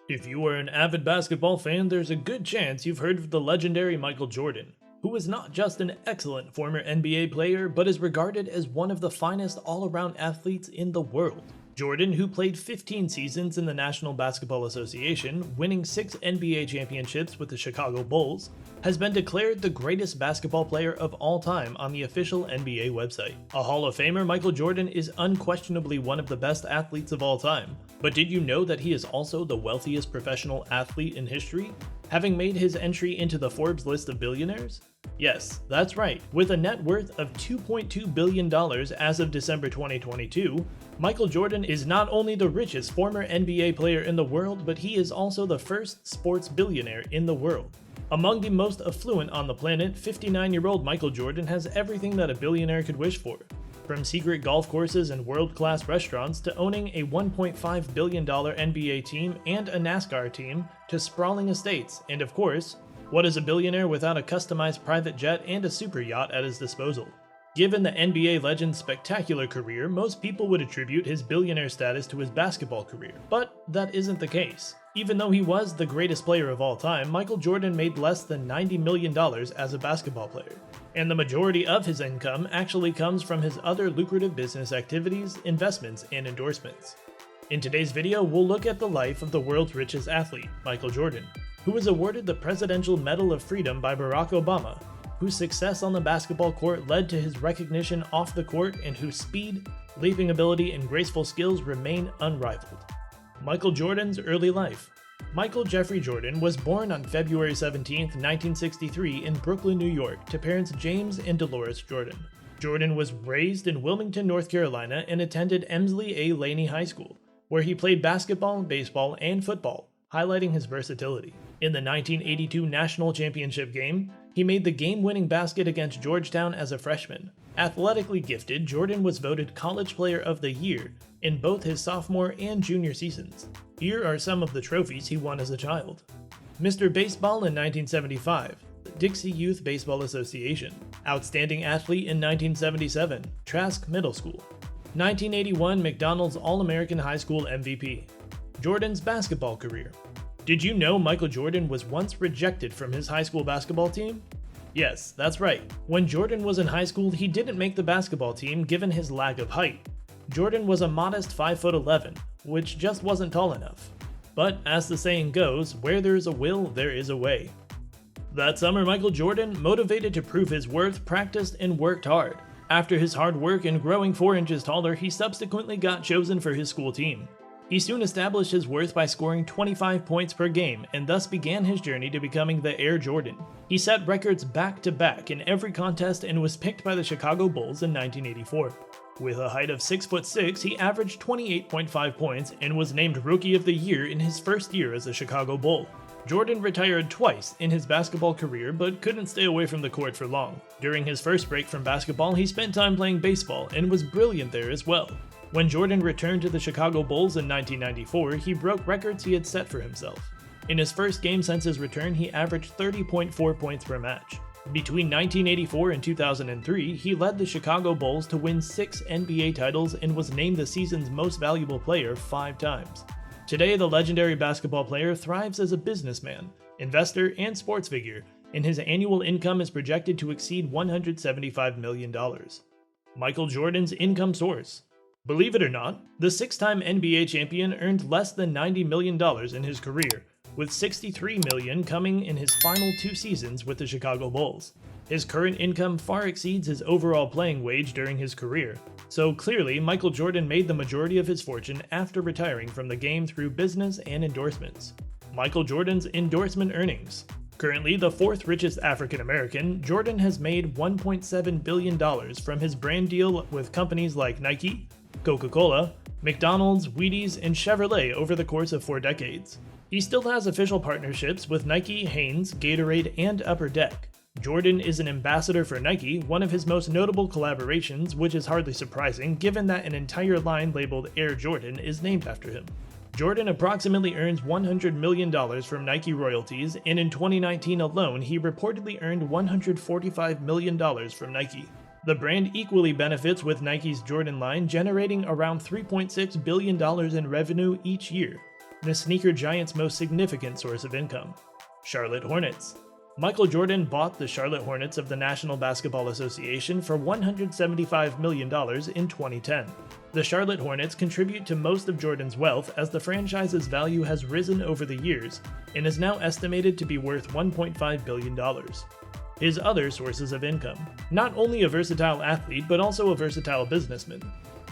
If you are an avid basketball fan, there's a good chance you've heard of the legendary Michael Jordan, who is not just an excellent former NBA player, but is regarded as one of the finest all-around athletes in the world. Jordan, who played 15 seasons in the National Basketball Association, winning 6 NBA championships with the Chicago Bulls, has been declared the greatest basketball player of all time on the official NBA website. A Hall of Famer, Michael Jordan is unquestionably one of the best athletes of all time. But did you know that he is also the wealthiest professional athlete in history, having made his entry into the Forbes list of billionaires? Yes, that's right. With a net worth of $2.2 billion as of December 2022, Michael Jordan is not only the richest former NBA player in the world, but he is also the first sports billionaire in the world. Among the most affluent on the planet, 59-year-old Michael Jordan has everything that a billionaire could wish for. From secret golf courses and world-class restaurants to owning a $1.5 billion NBA team and a NASCAR team to sprawling estates, and of course, what is a billionaire without a customized private jet and a super yacht at his disposal? Given the NBA legend's spectacular career, most people would attribute his billionaire status to his basketball career, but that isn't the case. Even though he was the greatest player of all time, Michael Jordan made less than $90 million as a basketball player, and the majority of his income actually comes from his other lucrative business activities, investments, and endorsements. In today's video, we'll look at the life of the world's richest athlete, Michael Jordan, who was awarded the Presidential Medal of Freedom by Barack Obama, whose success on the basketball court led to his recognition off the court, and whose speed, leaping ability, and graceful skills remain unrivaled. Michael Jordan's early life. Michael Jeffrey Jordan was born on February 17, 1963 in Brooklyn, New York, to parents James and Dolores Jordan. Jordan was raised in Wilmington, North Carolina, and attended Emsley A. Laney High School, where he played basketball, baseball, and football, highlighting his versatility. In the 1982 National Championship game, he made the game-winning basket against Georgetown as a freshman. Athletically gifted, Jordan was voted College Player of the Year in both his sophomore and junior seasons. Here are some of the trophies he won as a child. Mr. Baseball in 1975, Dixie Youth Baseball Association. Outstanding Athlete in 1977, Trask Middle School. 1981 McDonald's All-American High School MVP. Jordan's basketball career. Did you know Michael Jordan was once rejected from his high school basketball team? Yes, that's right. When Jordan was in high school, he didn't make the basketball team given his lack of height. Jordan was a modest 5'11", which just wasn't tall enough. But as the saying goes, where there is a will, there is a way. That summer, Michael Jordan, motivated to prove his worth, practiced and worked hard. After his hard work and growing 4 inches taller, he subsequently got chosen for his school team. He soon established his worth by scoring 25 points per game, and thus began his journey to becoming the Air Jordan. He set records back-to-back in every contest and was picked by the Chicago Bulls in 1984. With a height of 6'6", he averaged 28.5 points and was named Rookie of the Year in his first year as a Chicago Bull. Jordan retired twice in his basketball career, but couldn't stay away from the court for long. During his first break from basketball, he spent time playing baseball and was brilliant there as well. When Jordan returned to the Chicago Bulls in 1994, he broke records he had set for himself. In his first game since his return, he averaged 30.4 points per match. Between 1984 and 2003, he led the Chicago Bulls to win 6 NBA titles and was named the season's most valuable player 5 times. Today, the legendary basketball player thrives as a businessman, investor, and sports figure, and his annual income is projected to exceed $175 million. Michael Jordan's income source. Believe it or not, the 6-time NBA champion earned less than $90 million in his career, with $63 million coming in his final 2 seasons with the Chicago Bulls. His current income far exceeds his overall playing wage during his career, so clearly Michael Jordan made the majority of his fortune after retiring from the game through business and endorsements. Michael Jordan's endorsement earnings. Currently the 4th richest African American, Jordan has made $1.7 billion from his brand deal with companies like Nike, Coca-Cola, McDonald's, Wheaties, and Chevrolet over the course of 4 decades. He still has official partnerships with Nike, Hanes, Gatorade, and Upper Deck. Jordan is an ambassador for Nike, one of his most notable collaborations, which is hardly surprising given that an entire line labeled Air Jordan is named after him. Jordan approximately earns $100 million from Nike royalties, and in 2019 alone, he reportedly earned $145 million from Nike. The brand equally benefits with Nike's Jordan line, generating around $3.6 billion in revenue each year. the sneaker giant's most significant source of income. Charlotte Hornets. Michael Jordan bought the Charlotte Hornets of the National Basketball Association for $175 million in 2010. The Charlotte Hornets contribute to most of Jordan's wealth as the franchise's value has risen over the years and is now estimated to be worth $1.5 billion. His other sources of income. Not only a versatile athlete, but also a versatile businessman.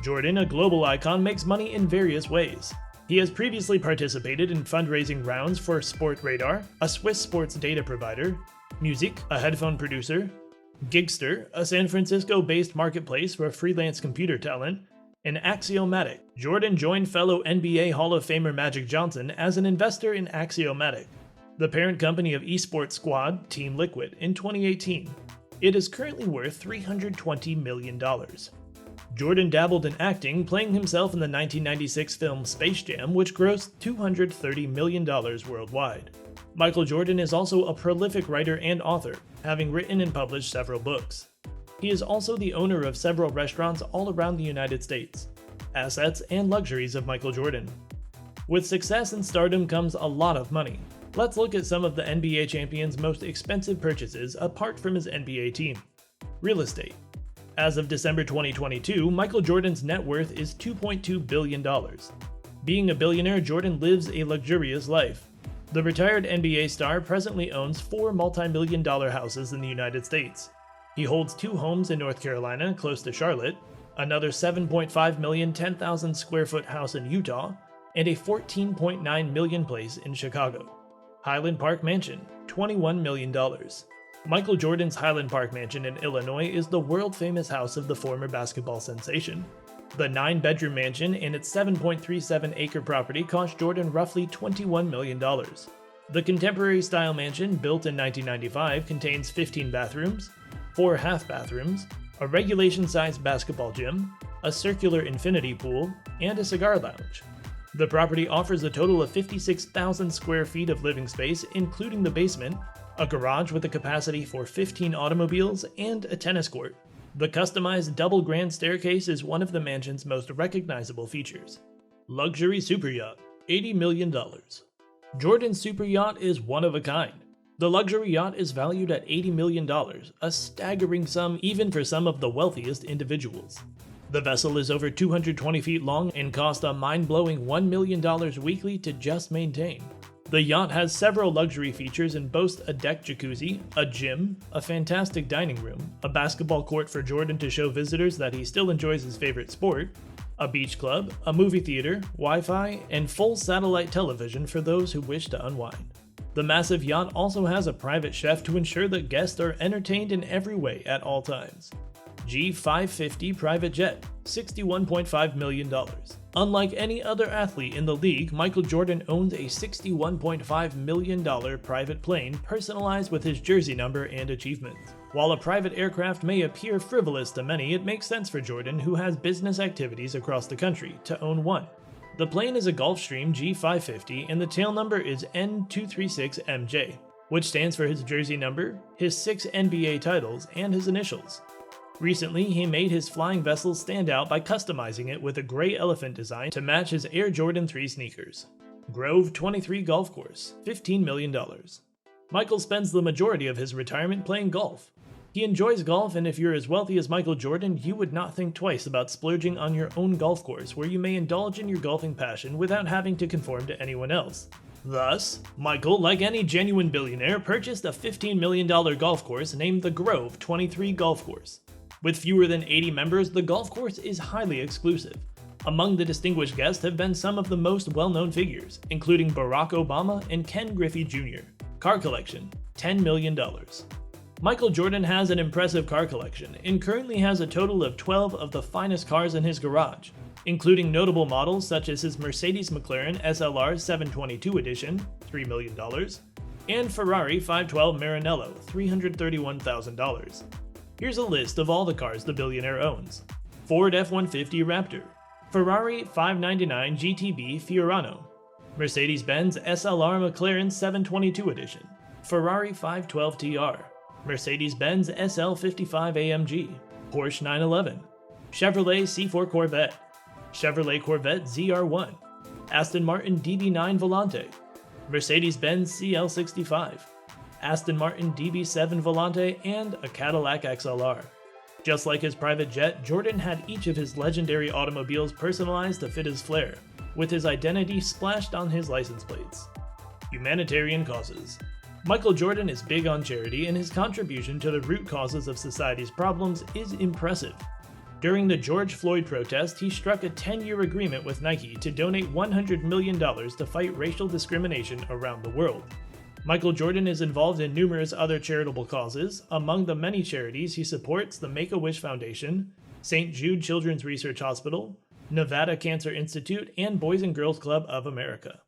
Jordan, a global icon, makes money in various ways. He has previously participated in fundraising rounds for Sportradar, a Swiss sports data provider, Music, a headphone producer, Gigster, a San Francisco-based marketplace for freelance computer talent, and Axiomatic. Jordan joined fellow NBA Hall of Famer Magic Johnson as an investor in Axiomatic, the parent company of esports squad Team Liquid, in 2018. It is currently worth $320 million. Jordan dabbled in acting, playing himself in the 1996 film Space Jam, which grossed $230 million worldwide. Michael Jordan is also a prolific writer and author, having written and published several books. He is also the owner of several restaurants all around the United States. Assets and luxuries of Michael Jordan. With success and stardom comes a lot of money. Let's look at some of the NBA champion's most expensive purchases apart from his NBA team. Real estate. As of December 2022, Michael Jordan's net worth is $2.2 billion. Being a billionaire, Jordan lives a luxurious life. The retired NBA star presently owns 4 multi-million-dollar houses in the United States. He holds 2 homes in North Carolina, close to Charlotte, another $7.5 million 10,000 square foot house in Utah, and a $14.9 million place in Chicago. Highland Park Mansion, $21 million. Michael Jordan's Highland Park Mansion in Illinois is the world-famous house of the former basketball sensation. The 9-bedroom mansion and its 7.37-acre property cost Jordan roughly $21 million. The contemporary-style mansion, built in 1995, contains 15 bathrooms, 4 half-bathrooms, a regulation-sized basketball gym, a circular infinity pool, and a cigar lounge. The property offers a total of 56,000 square feet of living space, including the basement, a garage with a capacity for 15 automobiles, and a tennis court. The customized double grand staircase is one of the mansion's most recognizable features. Luxury super yacht, $80 million. Jordan's super yacht is one of a kind. The luxury yacht is valued at $80 million, a staggering sum even for some of the wealthiest individuals. The vessel is over 220 feet long and cost a mind-blowing $1 million weekly to just maintain. The yacht has several luxury features and boasts a deck jacuzzi, a gym, a fantastic dining room, a basketball court for Jordan to show visitors that he still enjoys his favorite sport, a beach club, a movie theater, Wi-Fi, and full satellite television for those who wish to unwind. The massive yacht also has a private chef to ensure that guests are entertained in every way at all times. G550 private jet, $61.5 million. Unlike any other athlete in the league, Michael Jordan owns a $61.5 million private plane personalized with his jersey number and achievements. While a private aircraft may appear frivolous to many, it makes sense for Jordan, who has business activities across the country, to own one. The plane is a Gulfstream G550 and the tail number is N236MJ, which stands for his jersey number, his 6 NBA titles, and his initials. Recently, he made his flying vessel stand out by customizing it with a gray elephant design to match his Air Jordan 3 sneakers. Grove 23 Golf Course, $15 million. Michael spends the majority of his retirement playing golf. He enjoys golf, and if you're as wealthy as Michael Jordan, you would not think twice about splurging on your own golf course where you may indulge in your golfing passion without having to conform to anyone else. Thus, Michael, like any genuine billionaire, purchased a $15 million golf course named the Grove 23 Golf Course. With fewer than 80 members, the golf course is highly exclusive. Among the distinguished guests have been some of the most well-known figures, including Barack Obama and Ken Griffey Jr. Car collection, $10 million. Michael Jordan has an impressive car collection and currently has a total of 12 of the finest cars in his garage, including notable models such as his Mercedes McLaren SLR 722 edition, $3 million, and Ferrari 512 Maranello, $331,000. Here's a list of all the cars the billionaire owns. Ford F-150 Raptor, Ferrari 599 GTB Fiorano, Mercedes-Benz SLR McLaren 722 edition, Ferrari 512 TR, Mercedes-Benz SL55 AMG, Porsche 911, Chevrolet C4 Corvette, Chevrolet Corvette ZR1, Aston Martin DB9 Volante, Mercedes-Benz CL65, Aston Martin DB7 Volante, and a Cadillac XLR. Just like his private jet, Jordan had each of his legendary automobiles personalized to fit his flair, with his identity splashed on his license plates. Humanitarian causes. Michael Jordan is big on charity, and his contribution to the root causes of society's problems is impressive. During the George Floyd protest, he struck a 10-year agreement with Nike to donate $100 million to fight racial discrimination around the world. Michael Jordan is involved in numerous other charitable causes. Among the many charities he supports, the Make-A-Wish Foundation, St. Jude Children's Research Hospital, Nevada Cancer Institute, and Boys and Girls Club of America.